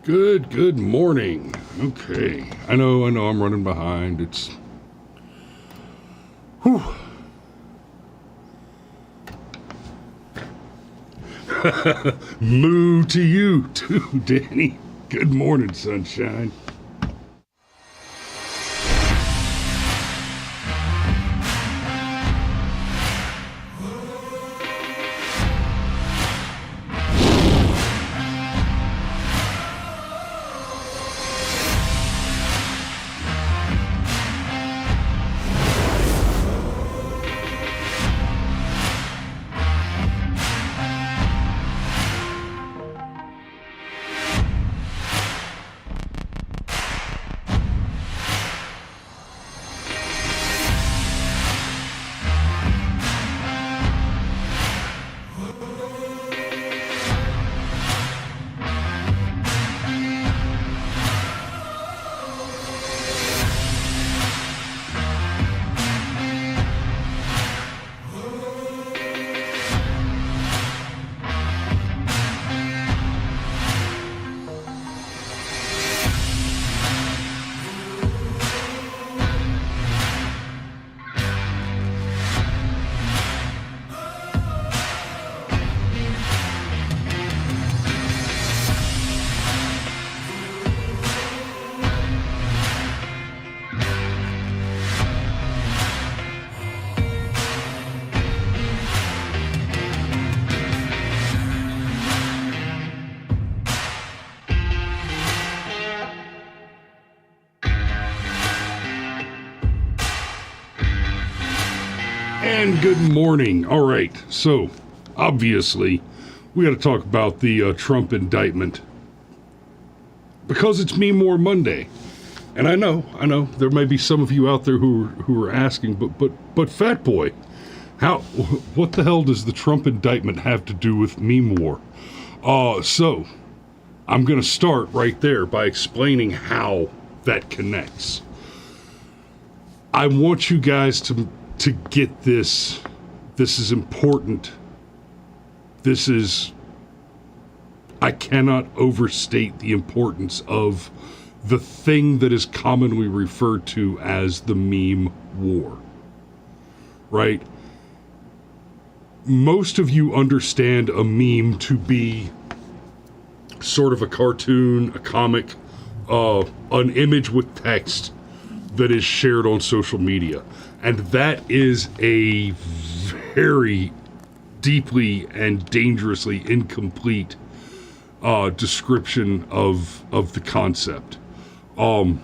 Good morning. Okay. I know I'm running behind. It's... Whew. Moo to you too, Danny. Good morning, sunshine. And good morning. All right, so obviously we got to talk about the Trump indictment because it's Me More Monday. And I know there may be some of you out there who are asking, but Fat Boy, what the hell does the Trump indictment have to do with Me More? So I'm going to start right there by explaining how that connects. I want you guys to get this. This is important. I cannot overstate the importance of the thing that is commonly referred to as the meme war. Right? Most of you understand a meme to be sort of a cartoon, a comic, an image with text that is shared on social media. And that is a very deeply and dangerously incomplete description of the concept. And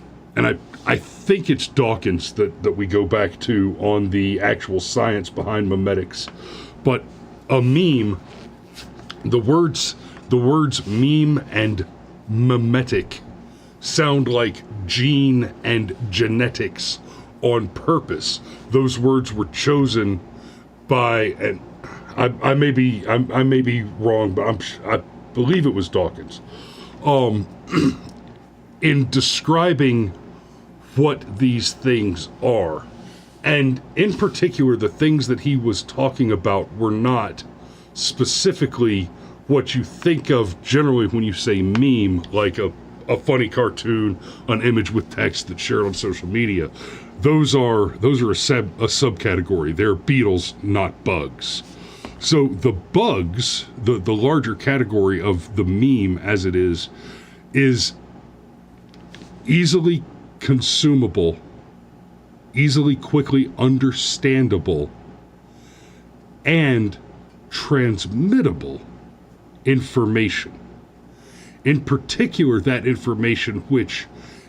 I think it's Dawkins that we go back to on the actual science behind memetics. But a meme, the words meme and memetic sound like gene and genetics on purpose. Those words were chosen by, and I may be wrong, but I believe it was Dawkins, in describing what these things are. And in particular, the things that he was talking about were not specifically what you think of generally when you say meme, like a funny cartoon, an image with text that's shared on social media. Those are a subcategory. They're beetles, not bugs. So the bugs, the larger category of the meme as it is easily consumable, easily quickly understandable, and transmittable information. In particular, that information which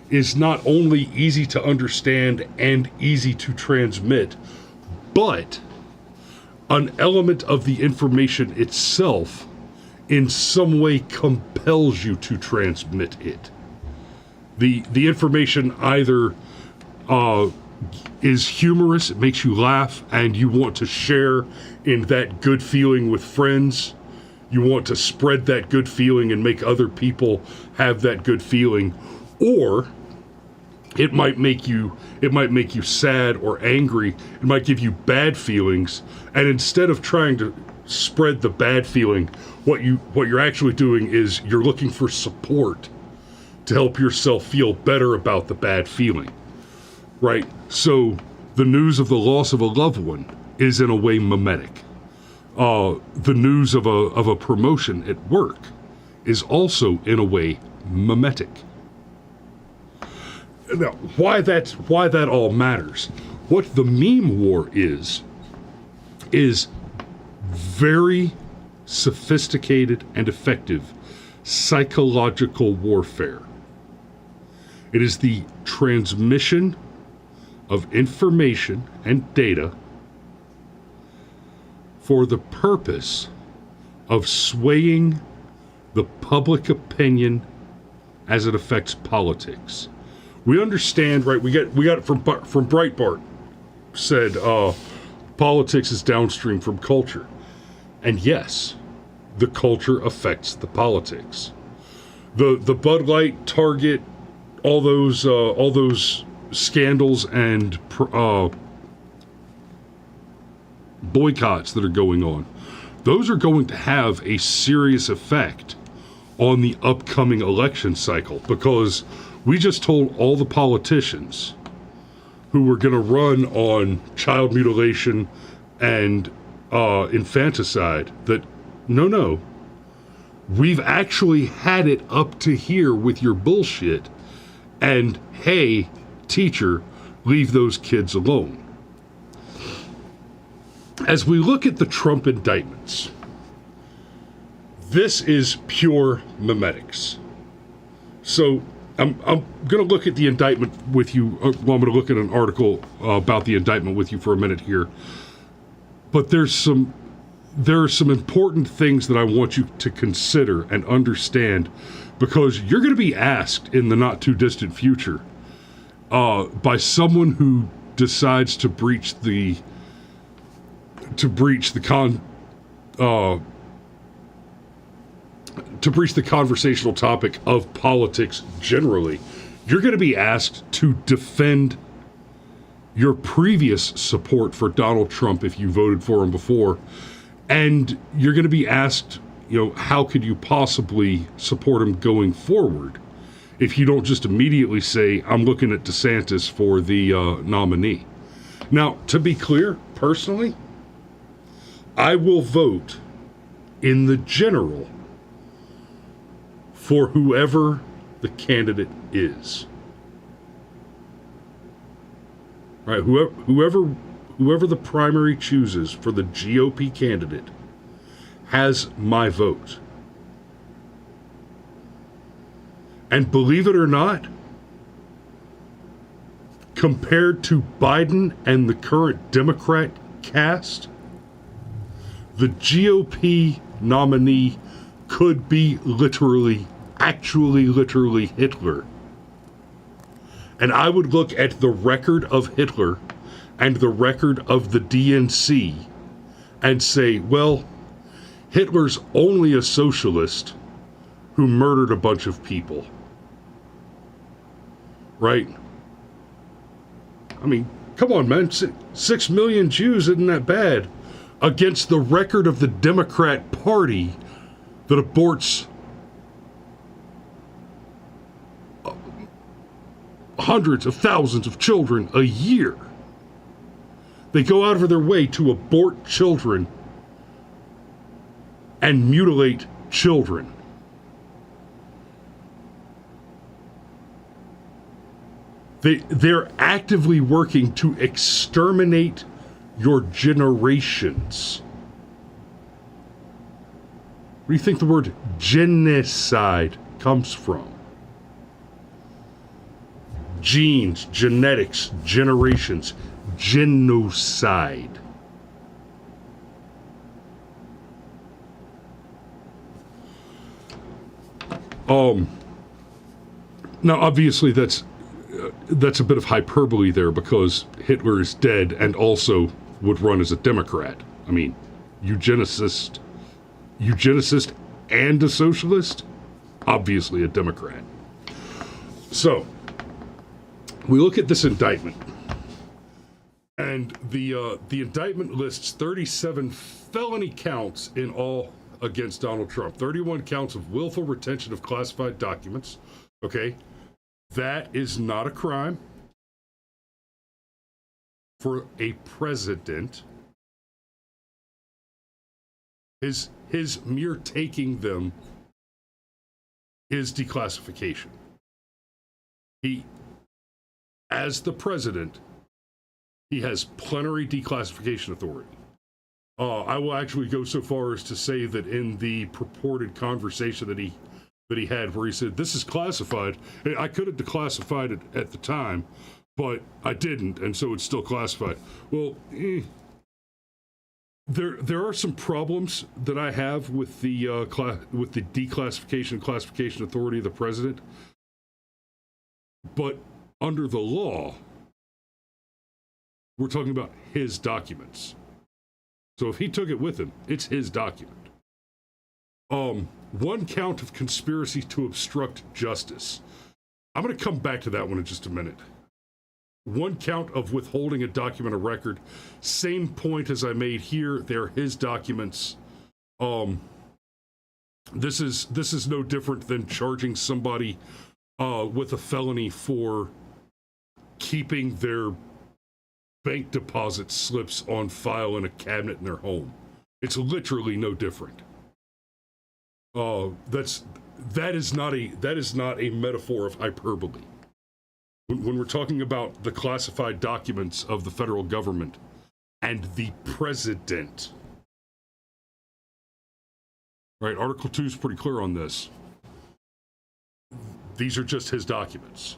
is not only easy to understand and easy to transmit, but an element of the information itself in some way compels you to transmit it. The information either is humorous, it makes you laugh, and you want to share in that good feeling with friends. You want to spread that good feeling and make other people have that good feeling. Or it might make you sad or angry. It might give you bad feelings. And instead of trying to spread the bad feeling, what you're actually doing is you're looking for support to help yourself feel better about the bad feeling, right? So the news of the loss of a loved one is in a way mimetic. The news of a promotion at work is also in a way mimetic. Now, why that all matters? What the meme war is very sophisticated and effective psychological warfare. It is the transmission of information and data for the purpose of swaying the public opinion as it affects politics. We understand, right? We got it from Breitbart. Said politics is downstream from culture, and yes, the culture affects the politics. The Bud Light, Target, all those scandals and boycotts that are going on, those are going to have a serious effect on the upcoming election cycle, because we just told all the politicians who were going to run on child mutilation and infanticide that no, we've actually had it up to here with your bullshit, and hey, teacher, leave those kids alone. As we look at the Trump indictments, this is pure memetics. So I'm going to look at the indictment with you. Well, I'm going to look at an article about the indictment with you for a minute here. But there are some important things that I want you to consider and understand, because you're going to be asked in the not too distant future by someone who decides to breach the conversational topic of politics generally. You're going to be asked to defend your previous support for Donald Trump if you voted for him before, and you're going to be asked, how could you possibly support him going forward if you don't just immediately say, I'm looking at DeSantis for the nominee. Now, to be clear, personally, I will vote in the general for whoever the candidate is. Right? Whoever the primary chooses for the GOP candidate has my vote. And believe it or not, compared to Biden and the current Democrat cast, the GOP nominee could be actually literally Hitler. And I would look at the record of Hitler and the record of the DNC and say, well, Hitler's only a socialist who murdered a bunch of people. Right? I mean, come on, man. 6 million Jews isn't that bad against the record of the Democrat Party that aborts hundreds of thousands of children a year. They go out of their way to abort children and mutilate children. They're actively working to exterminate your generations. Where do you think the word genocide comes from? Genes, genetics, generations, genocide. Now, obviously, that's a bit of hyperbole there, because Hitler is dead and also would run as a Democrat. I mean, eugenicist and a socialist? Obviously a Democrat. So, we look at this indictment, and the indictment lists 37 felony counts in all against Donald Trump. 31 counts of willful retention of classified documents, Okay? That is not a crime for a president. His mere taking them is declassification. He, as the president, he has plenary declassification authority. I will actually go so far as to say that in the purported conversation that he had, where he said, "This is classified," I could have declassified it at the time, but I didn't, and so it's still classified. Well, there are some problems that I have with the declassification and classification authority of the president, but under the law, we're talking about his documents. So if he took it with him, it's his document. One count of conspiracy to obstruct justice. I'm going to come back to that one in just a minute. One count of withholding a document of record. Same point as I made here. They're his documents. This is no different than charging somebody with a felony for keeping their bank deposit slips on file in a cabinet in their home. It's literally no different. That is not a metaphor of hyperbole. When we're talking about the classified documents of the federal government and the president, right? Article 2 is pretty clear on this. These are just his documents.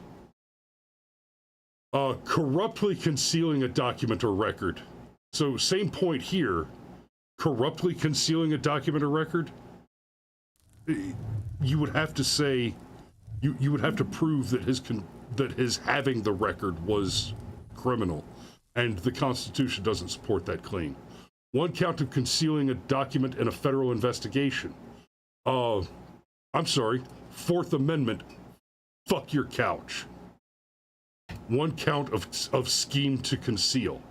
Corruptly concealing a document or record. So same point here. Corruptly concealing a document or record. You would have to say, you would have to prove that his having the record was criminal, and the Constitution doesn't support that claim. One count of concealing a document in a federal investigation. I'm sorry, Fourth Amendment. Fuck your couch. One count of scheme to conceal.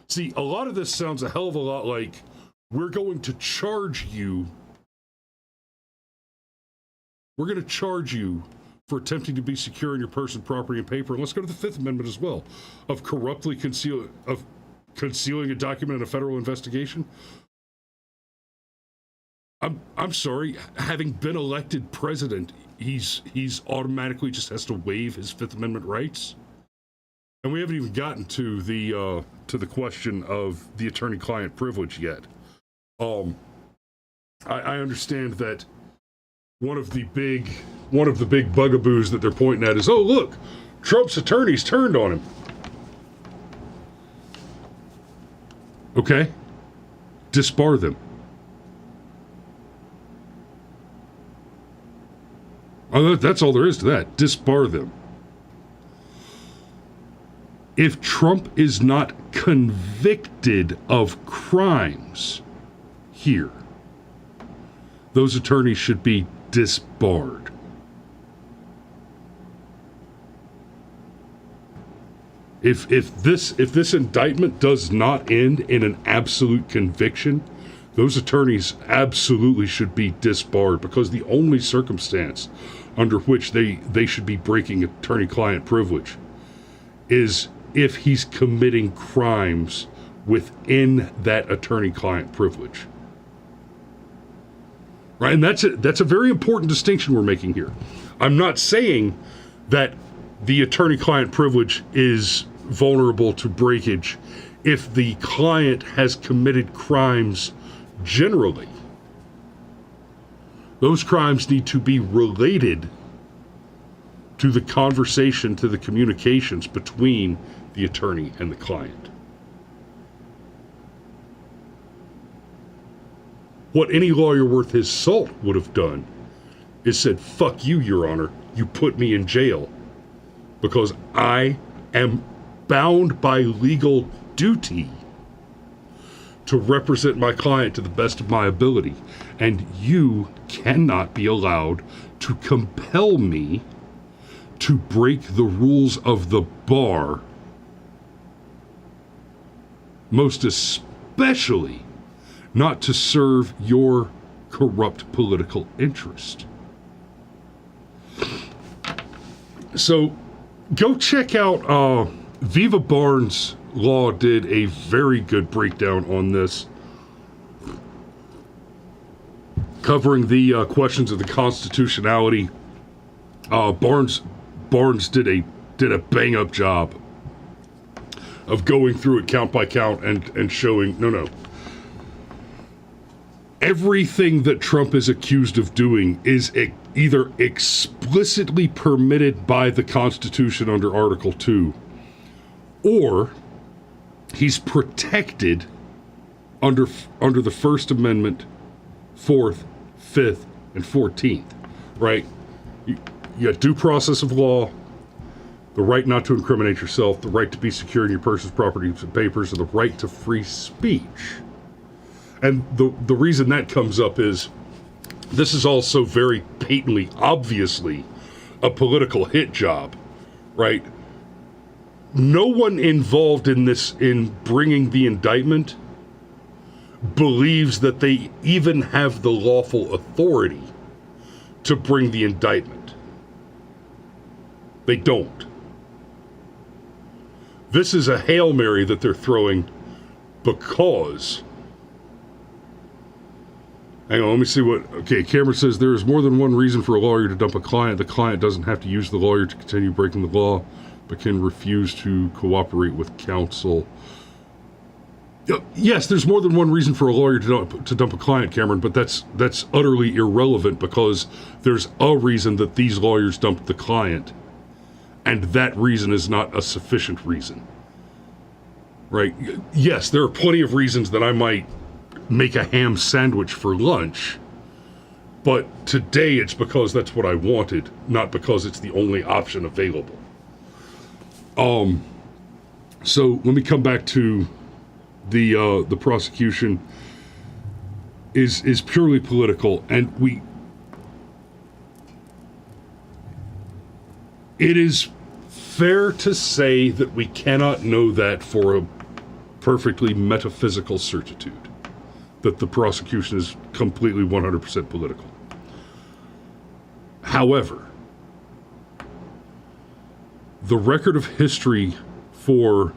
See, a lot of this sounds a hell of a lot like, we're going to charge you for attempting to be secure in your person, property, and paper. And let's go to the Fifth Amendment as well, of concealing a document in a federal investigation. I'm sorry, having been elected president, he's automatically just has to waive his Fifth Amendment rights. And we haven't even gotten to the question of the attorney-client privilege yet. I understand that one of the big bugaboos that they're pointing at is, oh look, Trump's attorneys turned on him. Okay, disbar them. Oh, that's all there is to that. Disbar them. If Trump is not convicted of crimes here, those attorneys should be disbarred. If this indictment does not end in an absolute conviction, those attorneys absolutely should be disbarred, because the only circumstance under which they should be breaking attorney-client privilege is if he's committing crimes within that attorney-client privilege. Right? And that's a very important distinction we're making here. I'm not saying that the attorney-client privilege is vulnerable to breakage if the client has committed crimes generally. Those crimes need to be related to the conversation, to the communications between the attorney and the client. What any lawyer worth his salt would have done is said, fuck you, Your Honor, you put me in jail because I am bound by legal duty to represent my client to the best of my ability, and you cannot be allowed to compel me to break the rules of the bar, most especially not to serve your corrupt political interest. So go check out Viva Barnes Law did a very good breakdown on this, covering the questions of the constitutionality. Barnes did a bang up job of going through it count by count and showing no. Everything that Trump is accused of doing is either explicitly permitted by the Constitution under Article 2, or he's protected under the First Amendment, 4th, 5th, and 14th, right? You got due process of law, the right not to incriminate yourself, the right to be secure in your person's property and papers, and the right to free speech. And the reason that comes up is this is also very patently, obviously, a political hit job, right? No one involved in this, in bringing the indictment, believes that they even have the lawful authority to bring the indictment. They don't. This is a Hail Mary that they're throwing because... Hang on, let me see what... Okay, Cameron says there is more than one reason for a lawyer to dump a client. The client doesn't have to use the lawyer to continue breaking the law, but can refuse to cooperate with counsel. Yes, there's more than one reason for a lawyer to dump a client, Cameron, but that's utterly irrelevant because there's a reason that these lawyers dumped the client, and that reason is not a sufficient reason. Right? Yes, there are plenty of reasons that I might make a ham sandwich for lunch, but today it's because that's what I wanted, not because it's the only option available. So let me come back to the prosecution is purely political, and it is fair to say that we cannot know that for a perfectly metaphysical certitude, that the prosecution is completely 100% political. However, the record of history for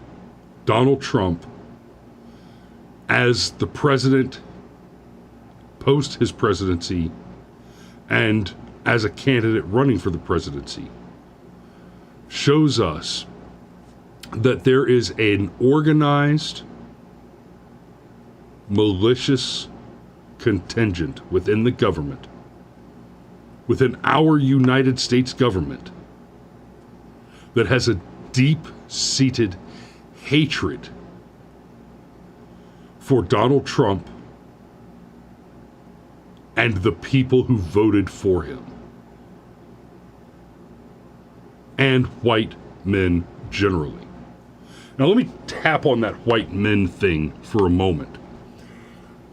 Donald Trump as the president, post his presidency, and as a candidate running for the presidency, shows us that there is an organized, malicious contingent within the government, within our United States government, that has a deep-seated hatred for Donald Trump and the people who voted for him, and white men generally. Now let me tap on that white men thing for a moment.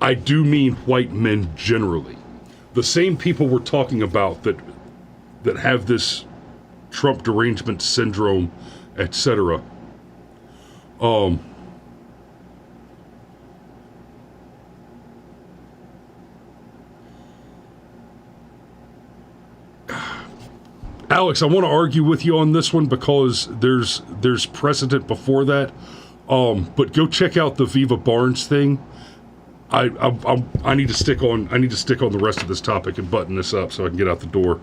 I do mean white men generally. The same people we're talking about that have this Trump derangement syndrome, etc. Alex, I want to argue with you on this one because there's precedent before that. But go check out the Viva Barnes thing. I need to stick on the rest of this topic and button this up so I can get out the door.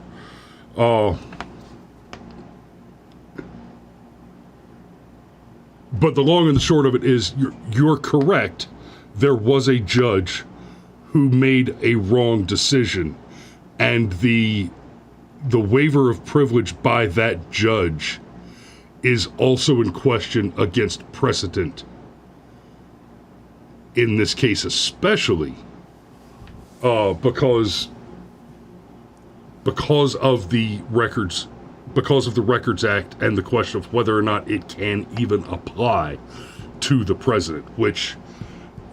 But the long and the short of it is, you're correct. There was a judge who made a wrong decision, and the waiver of privilege by that judge is also in question against precedent. In this case especially, because of the Records Act and the question of whether or not it can even apply to the president, which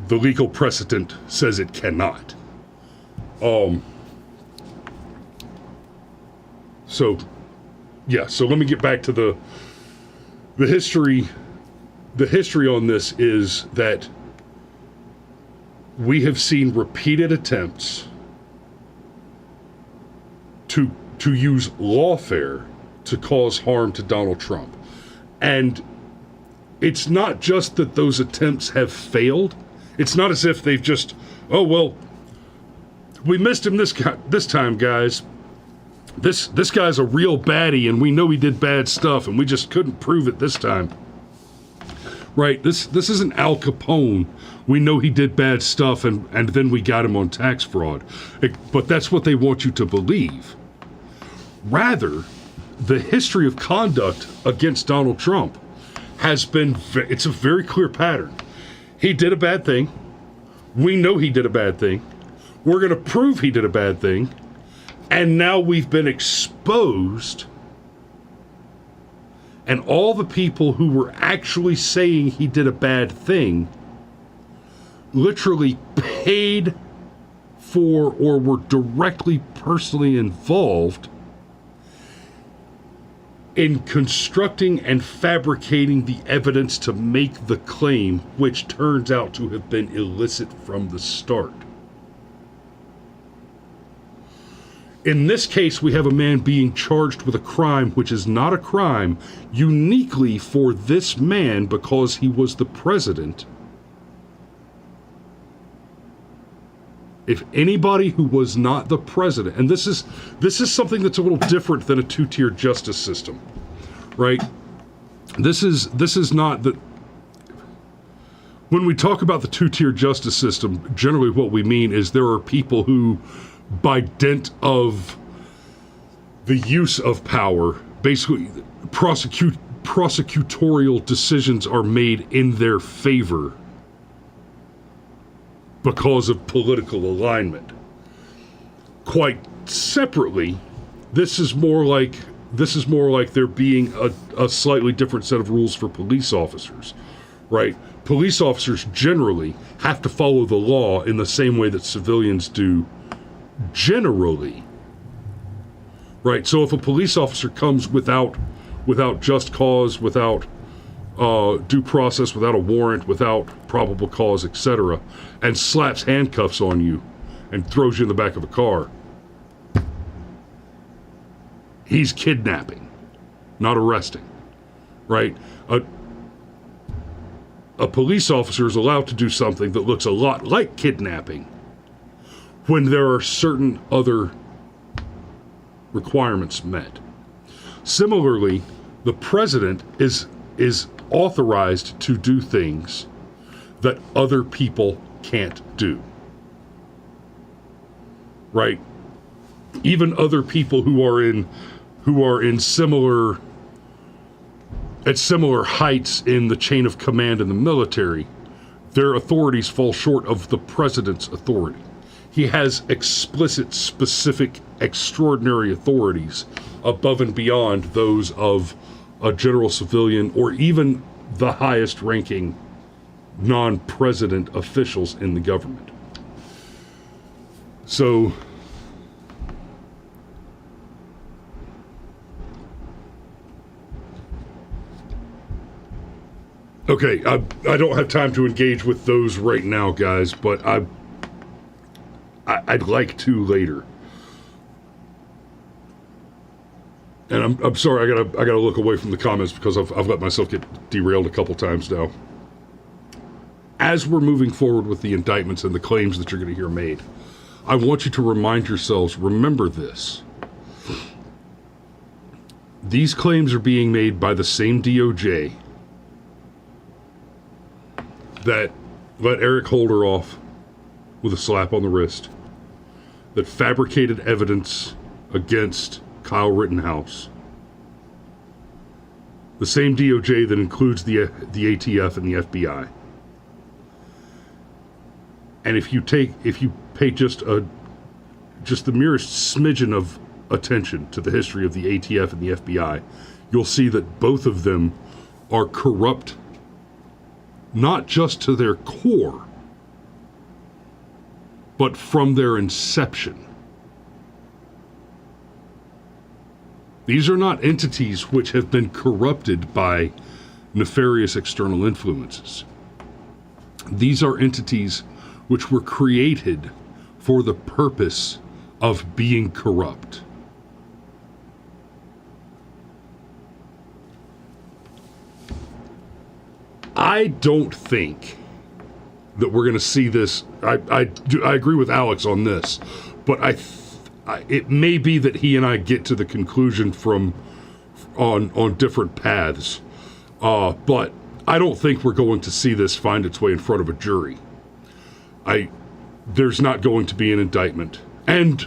the legal precedent says it cannot. So let me get back to the history. The history on this is that we have seen repeated attempts to use lawfare to cause harm to Donald Trump. And it's not just that those attempts have failed. It's not as if they've just, oh, well, we missed him this time, guys. This guy's a real baddie, and we know he did bad stuff, and we just couldn't prove it this time. Right? This isn't Al Capone. We know he did bad stuff, and then we got him on tax fraud. But that's what they want you to believe. Rather, the history of conduct against Donald Trump has been, it's a very clear pattern. He did a bad thing. We know he did a bad thing. We're going to prove he did a bad thing. And now we've been exposed. And all the people who were actually saying he did a bad thing literally paid for or were directly personally involved in constructing and fabricating the evidence to make the claim, which turns out to have been illicit from the start. In this case, we have a man being charged with a crime which is not a crime uniquely for this man because he was the president. If anybody who was not the president, and this is something that's a little different than a two-tier justice system, right? This is not the. When we talk about the two-tier justice system, generally what we mean is there are people who, by dint of the use of power, basically prosecutorial decisions are made in their favor because of political alignment. Quite separately, this is more like there being a slightly different set of rules for police officers, right? Police officers generally have to follow the law in the same way that civilians do generally, right? So if a police officer comes without just cause, without due process, without a warrant, without probable cause, etc., and slaps handcuffs on you and throws you in the back of a car, he's kidnapping, not arresting, right? A police officer is allowed to do something that looks a lot like kidnapping when there are certain other requirements met. Similarly, the president is authorized to do things that other people can't do. Right? Even other people who are in similar at similar heights in the chain of command in the military, their authorities fall short of the president's authority. He has explicit, specific, extraordinary authorities above and beyond those of a general civilian or even the highest ranking non-president officials in the government. So, okay, I don't have time to engage with those right now, guys, but I'd like to later. And I'm sorry, I gotta look away from the comments because I've let myself get derailed a couple times now. As we're moving forward with the indictments and the claims that you're going to hear made, I want you to remind yourselves, remember this. These claims are being made by the same DOJ that let Eric Holder off with a slap on the wrist, that fabricated evidence against Kyle Rittenhouse, the same DOJ that includes the ATF and the FBI. And if you pay just the merest smidgen of attention to the history of the ATF and the FBI, you'll see that both of them are corrupt, not just to their core, but from their inception. These are not entities which have been corrupted by nefarious external influences. These are entities which were created for the purpose of being corrupt. I don't think that we're going to see this. I agree with Alex on this, but it may be that he and I get to the conclusion on different paths. But I don't think we're going to see this find its way in front of a jury. There's not going to be an indictment. And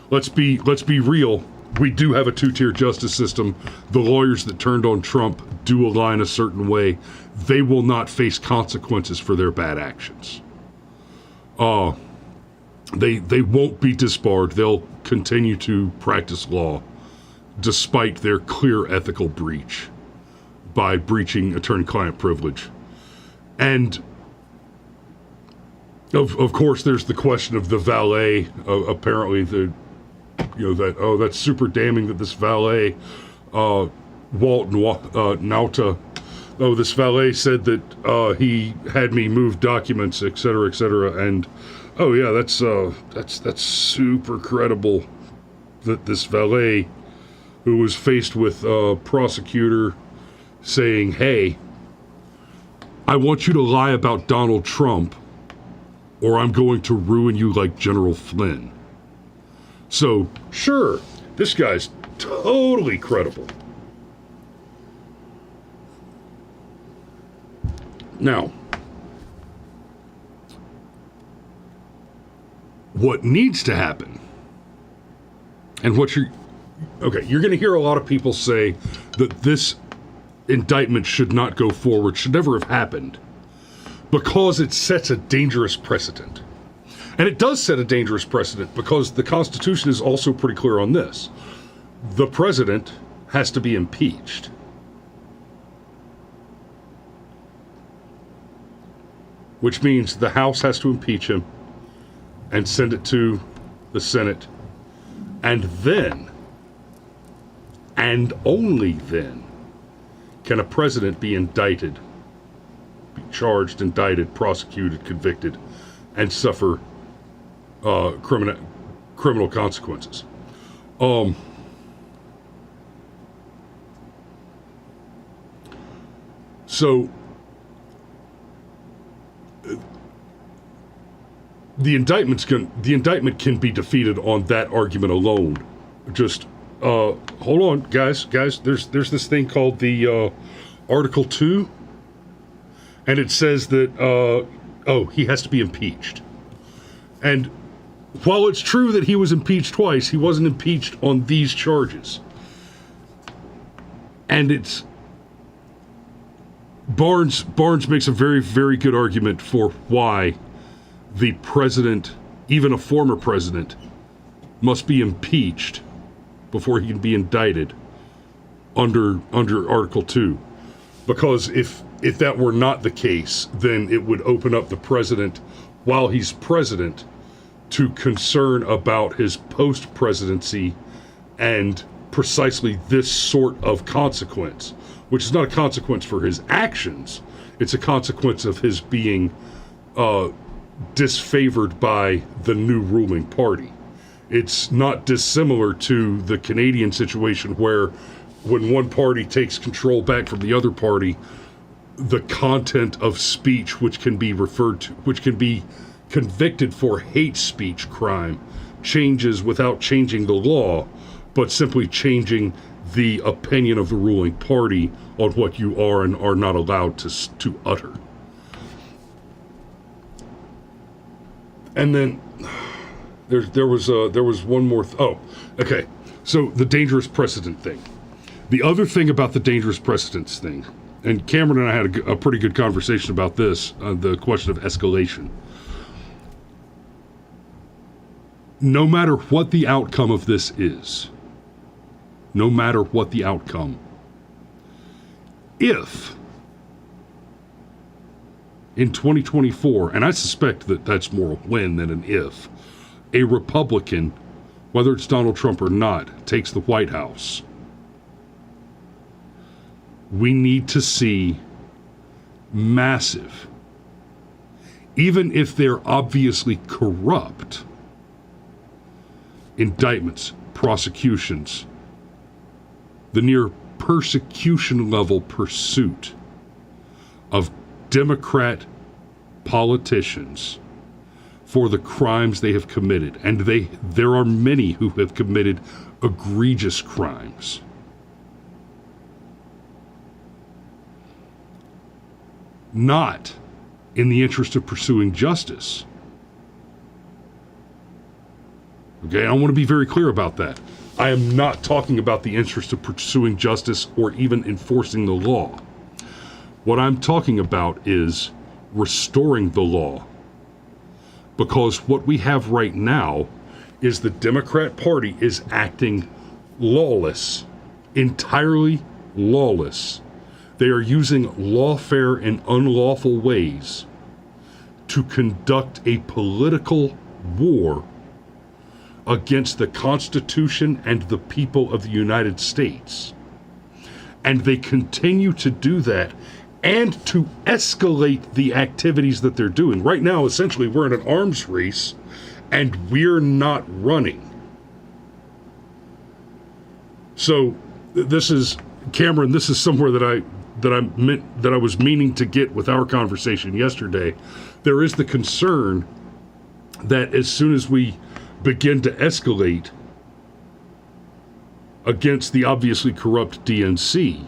let's be real. We do have a two-tier justice system. The lawyers that turned on Trump do align a certain way. They will not face consequences for their bad actions. They won't be disbarred. They'll continue to practice law despite their clear ethical breach by breaching attorney-client privilege. And of course, there's the question of the valet. Apparently, that's super damning that this valet, Walt Nauta, this valet said that he had me move documents, et cetera, and that's super credible that this valet, who was faced with a prosecutor saying, hey, I want you to lie about Donald Trump or I'm going to ruin you like General Flynn. So, sure, this guy's totally credible. Now, what needs to happen, and you're going to hear a lot of people say that this indictment should not go forward, should never have happened, because it sets a dangerous precedent. And it does set a dangerous precedent because the Constitution is also pretty clear on this. The president has to be impeached. Which means the House has to impeach him and send it to the Senate. And then, and only then, can a president be indicted, be charged, indicted, prosecuted, convicted, and suffer criminal consequences. So the indictment can be defeated on that argument alone. Just hold on, guys. There's this thing called the Article 2, and it says that he has to be impeached. And while it's true that he was impeached twice, he wasn't impeached on these charges. And it's Barnes makes a very, very good argument for why the president, even a former president, must be impeached before he can be indicted under Article 2. Because if that were not the case, then it would open up the president, while he's president, to concern about his post-presidency and precisely this sort of consequence, which is not a consequence for his actions. It's a consequence of his being disfavored by the new ruling party. It's not dissimilar to the Canadian situation where when one party takes control back from the other party, the content of speech which can be convicted for hate speech crime changes without changing the law, but simply changing the opinion of the ruling party on what you are and are not allowed to utter. And then there was one more. Okay. So the dangerous precedent thing. The other thing about the dangerous precedents thing, and Cameron and I had a pretty good conversation about this, the question of escalation. No matter what the outcome of this is, no matter what the outcome, if in 2024, and I suspect that that's more a when than an if, a Republican, whether it's Donald Trump or not, takes the White House, we need to see massive, even if they're obviously corrupt, indictments, prosecutions, the near persecution level pursuit of Democrat politicians for the crimes they have committed. And there are many who have committed egregious crimes. Not in the interest of pursuing justice. Okay, I want to be very clear about that. I am not talking about the interest of pursuing justice or even enforcing the law. What I'm talking about is restoring the law. Because what we have right now is the Democrat Party is acting lawless, entirely lawless. They are using lawfare and unlawful ways to conduct a political war against the Constitution and the people of the United States. And they continue to do that and to escalate the activities that they're doing. Right now, essentially, we're in an arms race and we're not running. So this is, Cameron, this is somewhere that I was meaning to get with our conversation yesterday. There is the concern that as soon as we begin to escalate against the obviously corrupt DNC,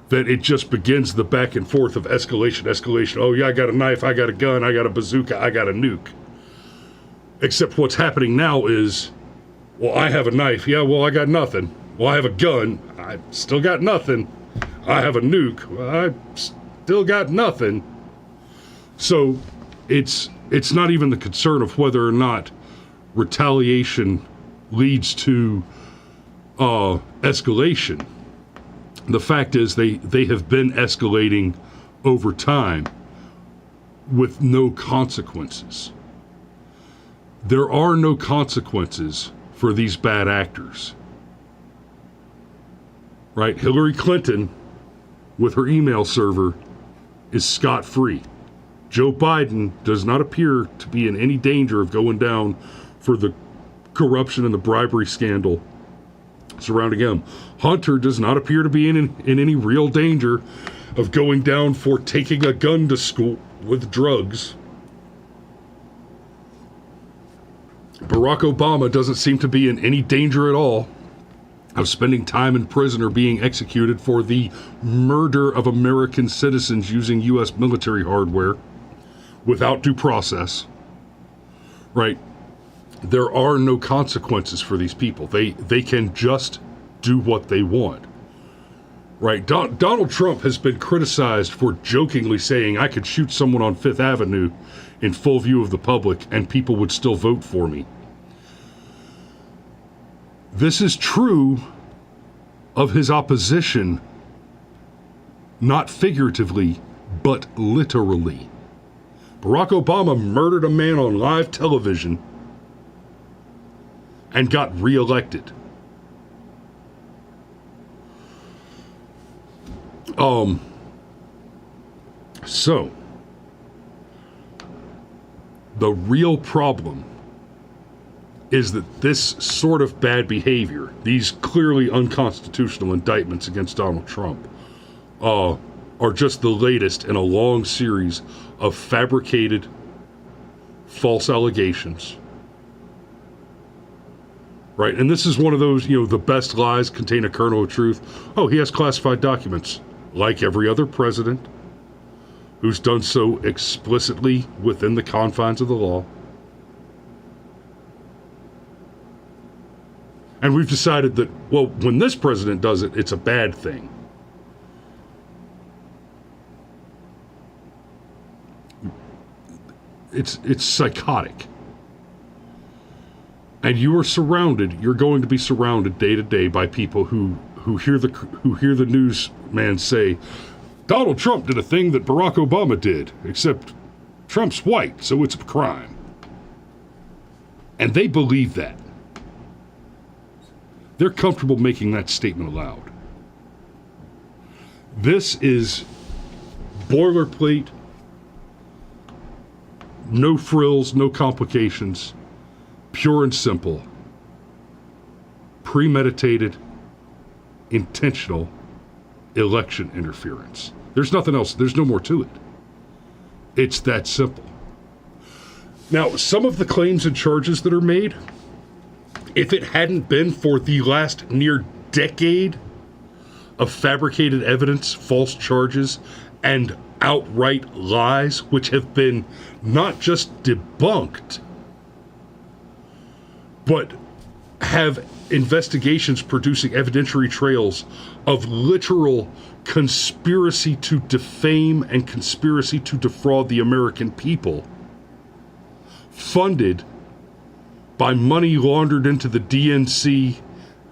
that it just begins the back and forth of escalation. Oh yeah, I got a knife, I got a gun, I got a bazooka, I got a nuke. Except what's happening now is, well, I have a knife. Yeah, well, I got nothing. Well, I have a gun. I still got nothing. I have a nuke. Well, I still got nothing. So it's not even the concern of whether or not retaliation leads to escalation. The fact is they have been escalating over time with no consequences. There are no consequences for these bad actors. Right? Hillary Clinton, with her email server, is scot-free. Joe Biden does not appear to be in any danger of going down for the corruption and the bribery scandal surrounding him. Hunter does not appear to be in any real danger of going down for taking a gun to school with drugs. Barack Obama doesn't seem to be in any danger at all of spending time in prison or being executed for the murder of American citizens using U.S. military hardware without due process. Right? There are no consequences for these people. They can just do what they want. Right? Donald Trump has been criticized for jokingly saying I could shoot someone on Fifth Avenue in full view of the public and people would still vote for me. This is true of his opposition, not figuratively, but literally. Barack Obama murdered a man on live television and got reelected. So, the real problem is that this sort of bad behavior, these clearly unconstitutional indictments against Donald Trump, are just the latest in a long series of fabricated, false allegations. Right? And this is one of those, the best lies contain a kernel of truth. Oh, he has classified documents, like every other president who's done so explicitly within the confines of the law. And we've decided that, well, when this president does it, it's a bad thing. It's psychotic. And you're going to be surrounded day to day by people who hear the newsman say, Donald Trump did a thing that Barack Obama did, except Trump's white, so it's a crime. And they believe that. They're comfortable making that statement aloud. This is boilerplate, no frills, no complications, pure and simple, premeditated, intentional election interference. There's nothing else. There's no more to it. It's that simple. Now, some of the claims and charges that are made, if it hadn't been for the last near decade of fabricated evidence, false charges, and outright lies, which have been not just debunked, but have investigations producing evidentiary trails of literal conspiracy to defame and conspiracy to defraud the American people, funded by money laundered into the DNC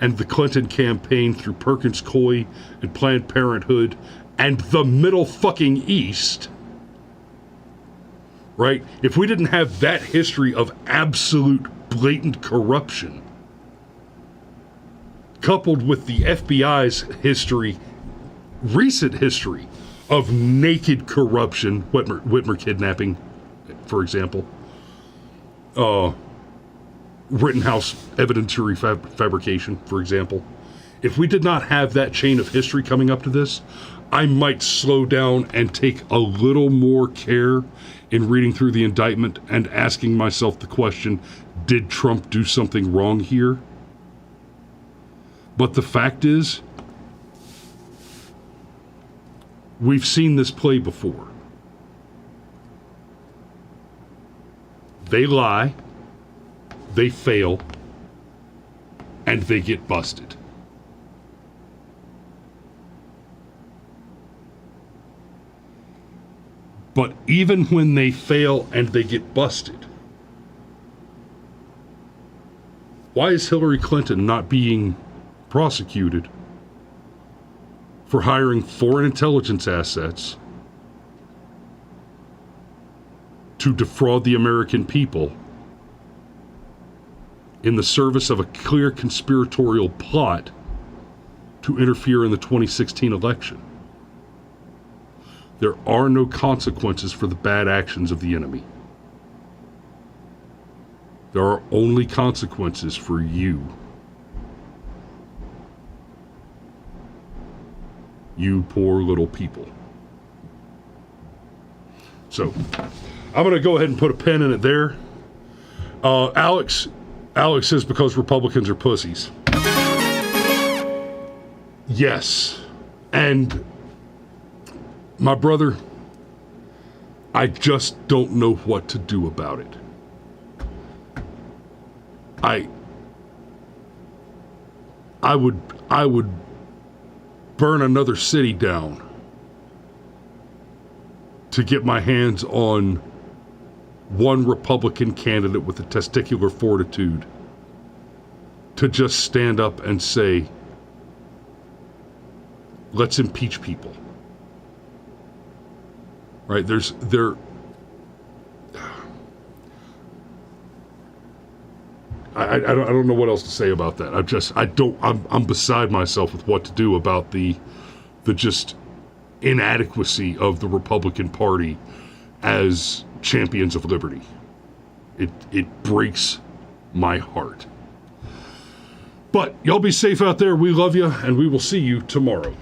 and the Clinton campaign through Perkins Coie and Planned Parenthood and the Middle fucking East, right? If we didn't have that history of absolute blatant corruption, coupled with the FBI's history, recent history of naked corruption, Whitmer kidnapping, for example, Rittenhouse evidentiary fabrication, for example. If we did not have that chain of history coming up to this, I might slow down and take a little more care in reading through the indictment and asking myself the question, did Trump do something wrong here? But the fact is, we've seen this play before. They lie, they fail, and they get busted. But even when they fail and they get busted, why is Hillary Clinton not being prosecuted for hiring foreign intelligence assets to defraud the American people in the service of a clear conspiratorial plot to interfere in the 2016 election? There are no consequences for the bad actions of the enemy. There are only consequences for you. You poor little people. So, I'm going to go ahead and put a pin in it there. Alex says because Republicans are pussies. Yes. And my brother, I just don't know what to do about it. I would burn another city down to get my hands on one Republican candidate with the testicular fortitude to just stand up and say, let's impeach people. Right? I don't know what else to say about that. I'm beside myself with what to do about the just inadequacy of the Republican Party as champions of liberty. It breaks my heart. But y'all be safe out there. We love you, and we will see you tomorrow.